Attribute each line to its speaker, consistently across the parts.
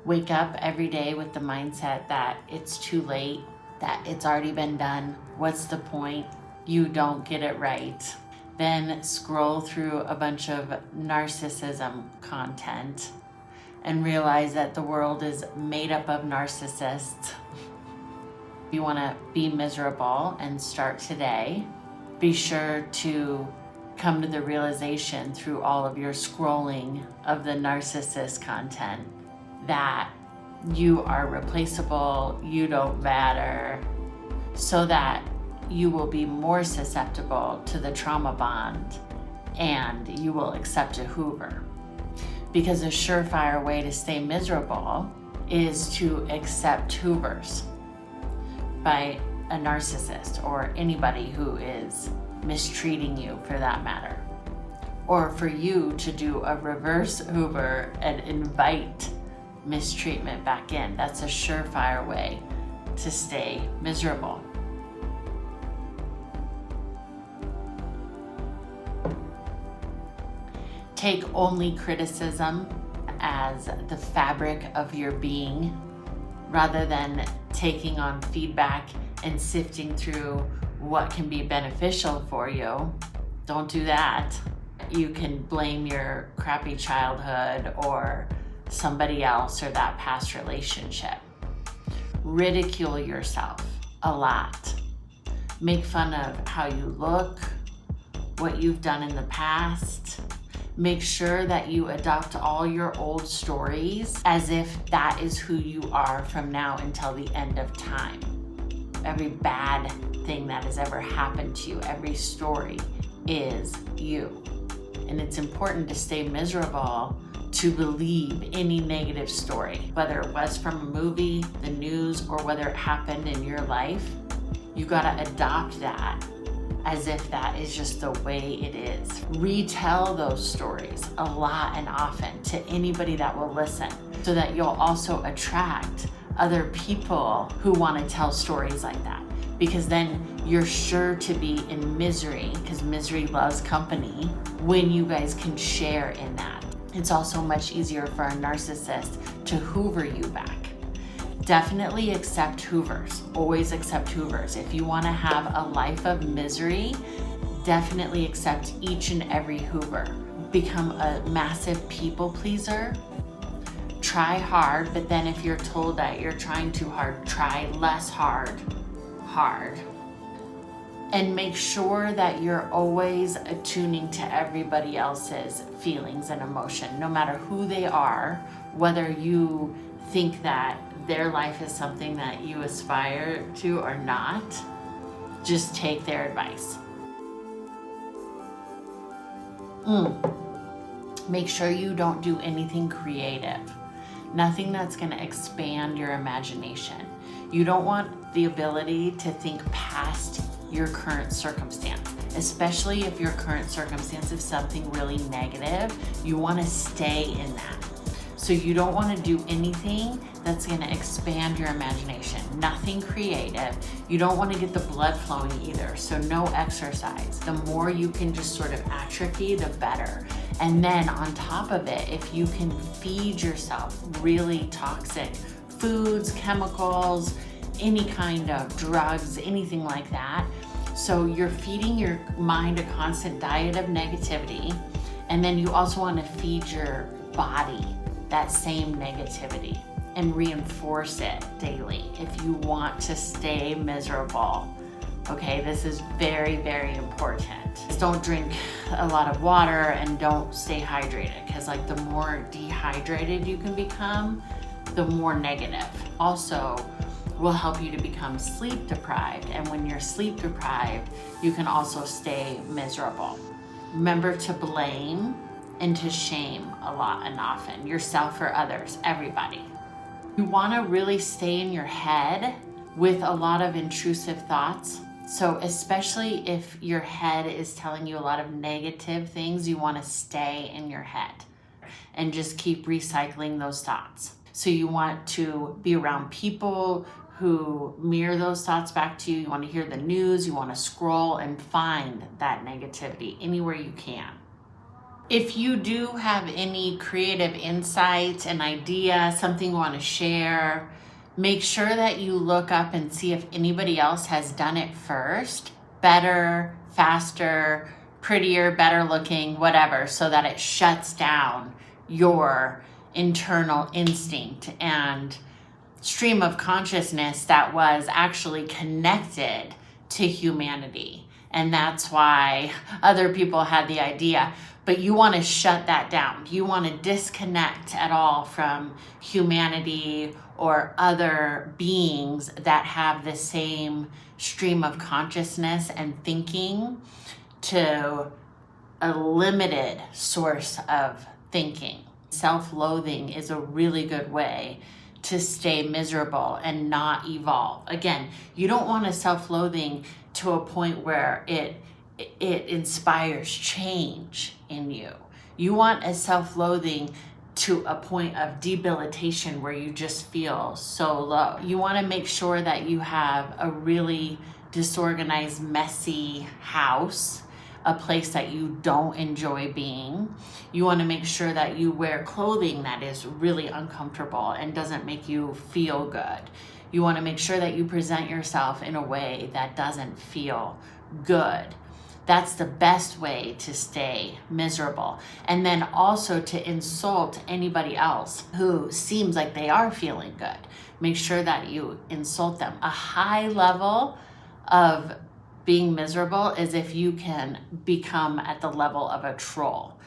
Speaker 1: wake up every day with the mindset that it's too late, that it's already been done. What's the point? You don't get it right. Then scroll through a bunch of narcissism content and realize that the world is made up of narcissists. You want to be miserable and start today. Be sure to come to the realization through all of your scrolling of the narcissist content that you are replaceable, you don't matter, so that you will be more susceptible to the trauma bond and you will accept a Hoover. Because a surefire way to stay miserable is to accept Hoovers by a narcissist or anybody who is mistreating you, for that matter. Or for you to do a reverse Hoover and invite mistreatment back in. That's a surefire way to stay miserable. Take only criticism as the fabric of your being, rather than taking on feedback and sifting through what can be beneficial for you. Don't do that. You can blame your crappy childhood or somebody else or that past relationship. Ridicule yourself a lot. Make fun of how you look, what you've done in the past. Make sure that you adopt all your old stories as if that is who you are from now until the end of time. Every bad thing that has ever happened to you, every story is you. And it's important to stay miserable to believe any negative story, whether it was from a movie, the news, or whether it happened in your life. You gotta adopt that as if that is just the way it is. Retell those stories a lot and often to anybody that will listen, so that you'll also attract other people who want to tell stories like that. Because then you're sure to be in misery, because misery loves company, when you guys can share in that. It's also much easier for a narcissist to Hoover you back. Definitely accept Hoovers. Always accept Hoovers. If you want to have a life of misery, definitely accept each and every Hoover. Become a massive people pleaser. Try hard, but then if you're told that you're trying too hard, try less hard. And make sure that you're always attuning to everybody else's feelings and emotion, no matter who they are, whether you think that their life is something that you aspire to or not. Just take their advice. Make sure you don't do anything creative. Nothing that's going to expand your imagination. You don't want the ability to think past your current circumstance, especially if your current circumstance is something really negative. You want to stay in that. So you don't want to do anything that's going to expand your imagination. Nothing creative. You don't want to get the blood flowing either. So no exercise. The more you can just sort of atrophy, the better. And then on top of it, if you can feed yourself really toxic foods, chemicals, any kind of drugs, anything like that. So you're feeding your mind a constant diet of negativity. And then you also want to feed your body that same negativity and reinforce it daily if you want to stay miserable. Okay, this is very, very important. Just don't drink a lot of water and don't stay hydrated, because like the more dehydrated you can become, the more negative. Also will help you to become sleep deprived, and when you're sleep deprived, you can also stay miserable. Remember to blame and to shame a lot and often, yourself or others, everybody. You want to really stay in your head with a lot of intrusive thoughts. So especially if your head is telling you a lot of negative things, you want to stay in your head and just keep recycling those thoughts. So you want to be around people who mirror those thoughts back to you. You want to hear the news, you want to scroll and find that negativity anywhere you can. If you do have any creative insights, an idea, something you want to share, make sure that you look up and see if anybody else has done it first, better, faster, prettier, better looking, whatever, so that it shuts down your internal instinct and stream of consciousness that was actually connected to humanity. And that's why other people had the idea. But you want to shut that down. You want to disconnect at all from humanity or other beings that have the same stream of consciousness and thinking to a limited source of thinking. Self-loathing is a really good way to stay miserable and not evolve. Again, you don't want a self-loathing to a point where it inspires change in you. You want a self-loathing to a point of debilitation where you just feel so low. You want to make sure that you have a really disorganized, messy house, a place that you don't enjoy being. You want to make sure that you wear clothing that is really uncomfortable and doesn't make you feel good. You want to make sure that you present yourself in a way that doesn't feel good. That's the best way to stay miserable. And then also to insult anybody else who seems like they are feeling good. Make sure that you insult them. A high level of being miserable is if you can become at the level of a troll.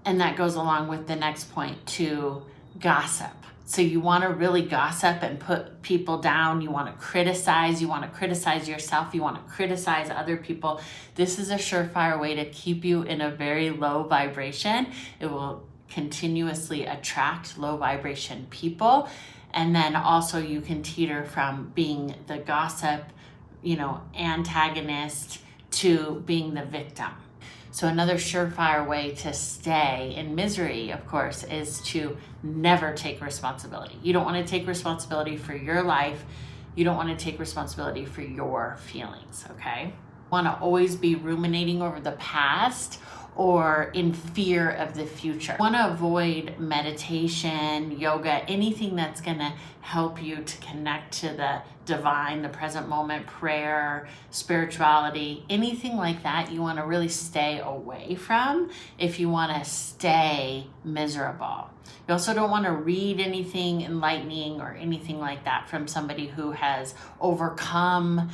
Speaker 1: And that goes along with the next point, to gossip. So you want to really gossip and put people down. You want to criticize. You want to criticize yourself. You want to criticize other people. This is a surefire way to keep you in a very low vibration. It will continuously attract low vibration people. And then also you can teeter from being the gossip, antagonist to being the victim. So another surefire way to stay in misery, of course, is to never take responsibility. You don't want to take responsibility for your life. You don't want to take responsibility for your feelings, okay? You want to always be ruminating over the past or in fear of the future. You want to avoid meditation, yoga, anything that's going to help you to connect to the divine, the present moment, prayer, spirituality, anything like that you want to really stay away from if you want to stay miserable. You also don't want to read anything enlightening or anything like that from somebody who has overcome,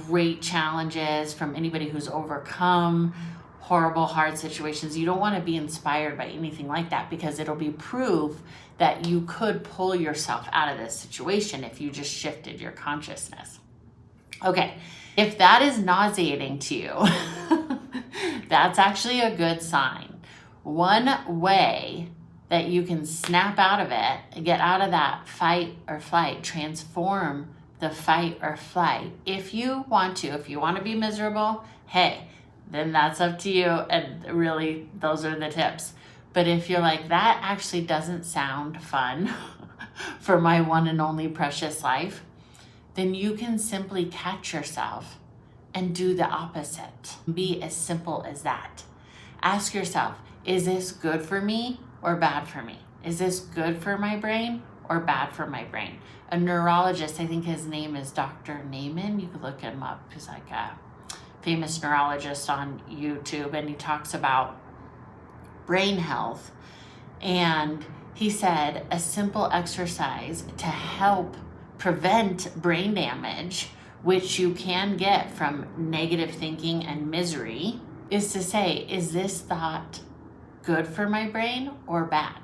Speaker 1: great challenges, from anybody who's overcome horrible, hard situations. You don't want to be inspired by anything like that, because it'll be proof that you could pull yourself out of this situation if you just shifted your consciousness. Okay, if that is nauseating to you, that's actually a good sign. One way that you can snap out of it, get out of that fight or flight, transform the fight or flight. If you want to be miserable, hey, then that's up to you. And really, those are the tips. But if you're like, that actually doesn't sound fun for my one and only precious life, then you can simply catch yourself and do the opposite. Be as simple as that. Ask yourself, is this good for me or bad for me? Is this good for my brain or bad for my brain? A neurologist, I think his name is Dr. Naiman. You could look him up. He's like a famous neurologist on YouTube, and he talks about brain health. And he said a simple exercise to help prevent brain damage, which you can get from negative thinking and misery, is to say, is this thought good for my brain or bad?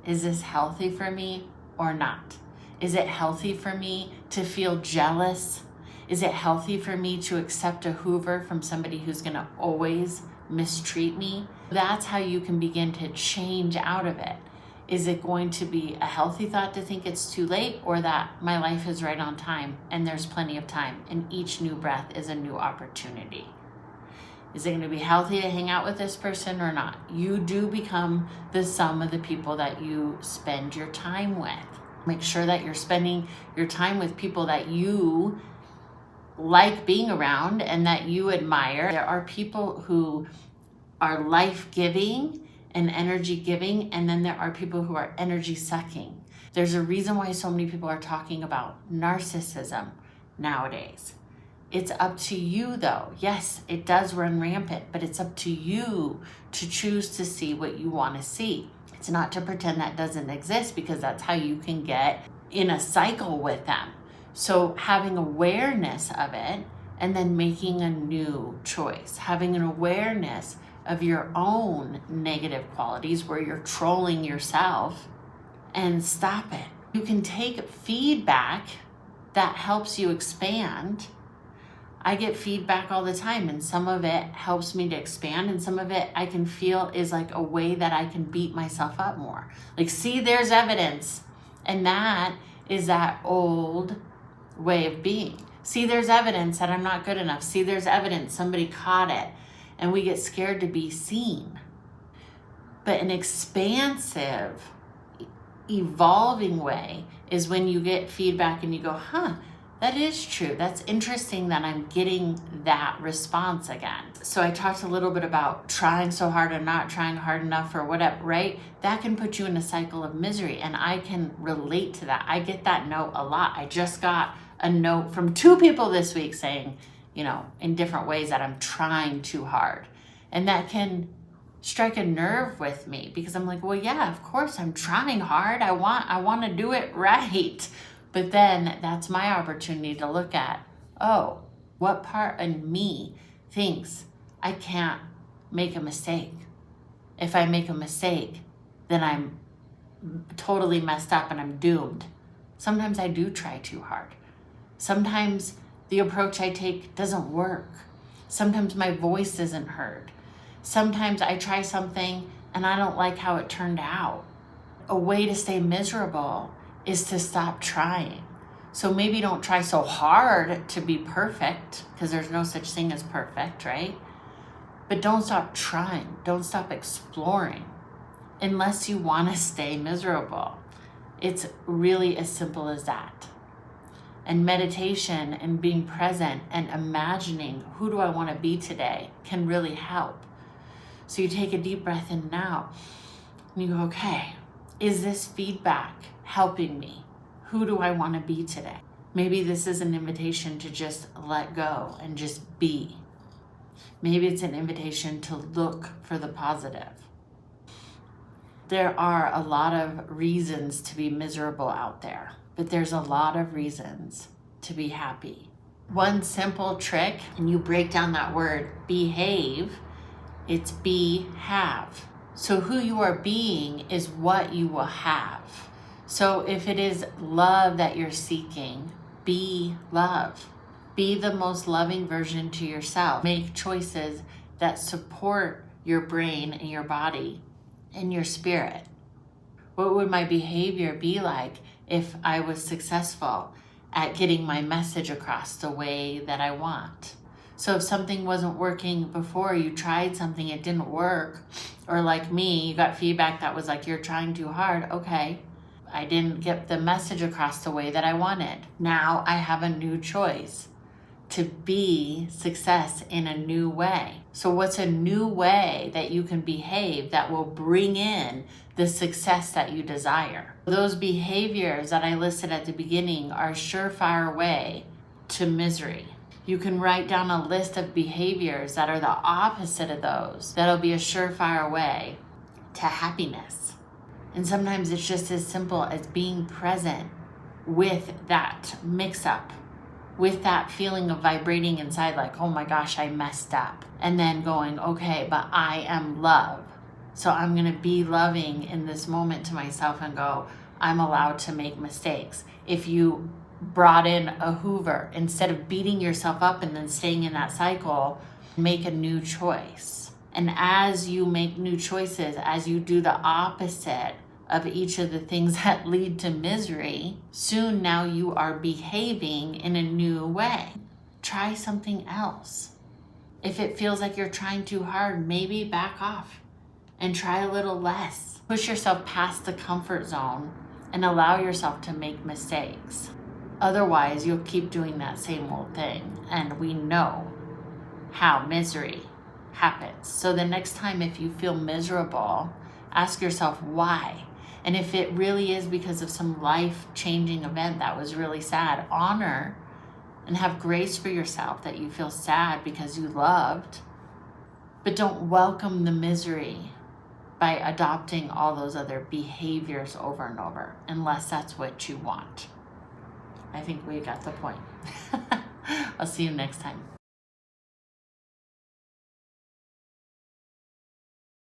Speaker 1: Is this healthy for me or not? Is it healthy for me to feel jealous? Is it healthy for me to accept a Hoover from somebody who's going to always mistreat me? That's how you can begin to change out of it. Is it going to be a healthy thought to think it's too late, or that my life is right on time and there's plenty of time and each new breath is a new opportunity? Is it going to be healthy to hang out with this person or not? You do become the sum of the people that you spend your time with. Make sure that you're spending your time with people that you like being around and that you admire. There are people who are life-giving and energy giving, and then there are people who are energy sucking. There's a reason why so many people are talking about narcissism nowadays. It's up to you though. Yes, it does run rampant, but it's up to you to choose to see what you want to see. It's not to pretend that doesn't exist, because that's how you can get in a cycle with them. So having awareness of it and then making a new choice, having an awareness of your own negative qualities where you're trolling yourself, and stop it. You can take feedback that helps you expand. I get feedback all the time, and some of it helps me to expand, and some of it I can feel is like a way that I can beat myself up more. Like, see, there's evidence. And that is that old way of being. See, there's evidence that I'm not good enough. See, there's evidence somebody caught it. And we get scared to be seen. But an expansive, evolving way is when you get feedback and you go, that is true. That's interesting that I'm getting that response again. So I talked a little bit about trying so hard and not trying hard enough or whatever, right? That can put you in a cycle of misery, and I can relate to that. I get that note a lot. I just got a note from 2 people this week saying, in different ways, that I'm trying too hard. And that can strike a nerve with me, because I'm like, well, yeah, of course I'm trying hard. I want to do it right. But then that's my opportunity to look at, what part of me thinks I can't make a mistake? If I make a mistake, then I'm totally messed up and I'm doomed. Sometimes I do try too hard. Sometimes the approach I take doesn't work. Sometimes my voice isn't heard. Sometimes I try something and I don't like how it turned out. A way to stay miserable is to stop trying. So maybe don't try so hard to be perfect, because there's no such thing as perfect, right? But don't stop trying. Don't stop exploring unless you want to stay miserable. It's really as simple as that. And meditation and being present and imagining, who do I want to be today, can really help. So you take a deep breath in now and you go, okay, is this feedback helping me? Who do I want to be today? Maybe this is an invitation to just let go and just be. Maybe it's an invitation to look for the positive. There are a lot of reasons to be miserable out there, but there's a lot of reasons to be happy. One simple trick, and you break down that word, behave, it's be, have. So who you are being is what you will have. So if it is love that you're seeking, be love. Be the most loving version to yourself. Make choices that support your brain and your body and your spirit. What would my behavior be like if I was successful at getting my message across the way that I want? So if something wasn't working before, you tried something, it didn't work, or like me, you got feedback that was like, you're trying too hard. Okay, I didn't get the message across the way that I wanted. Now I have a new choice to be success in a new way. So what's a new way that you can behave that will bring in the success that you desire? Those behaviors that I listed at the beginning are a surefire way to misery. You can write down a list of behaviors that are the opposite of those. That'll be a surefire way to happiness. And sometimes it's just as simple as being present with that mix-up, with that feeling of vibrating inside, like, oh my gosh, I messed up. And then going, okay, but I am love. So I'm gonna be loving in this moment to myself and go, I'm allowed to make mistakes. If you brought in a Hoover, instead of beating yourself up and then staying in that cycle, make a new choice. And as you make new choices, as you do the opposite of each of the things that lead to misery, soon now you are behaving in a new way. Try something else. If it feels like you're trying too hard, maybe back off and try a little less. Push yourself past the comfort zone and allow yourself to make mistakes. Otherwise, you'll keep doing that same old thing. And we know how misery happens. So the next time if you feel miserable, Ask yourself why. And if it really is because of some life-changing event that was really sad, honor and have grace for yourself that you feel sad because you loved, but don't welcome the misery by adopting all those other behaviors over and over, unless that's what you want. I think we got the point. I'll see you next time.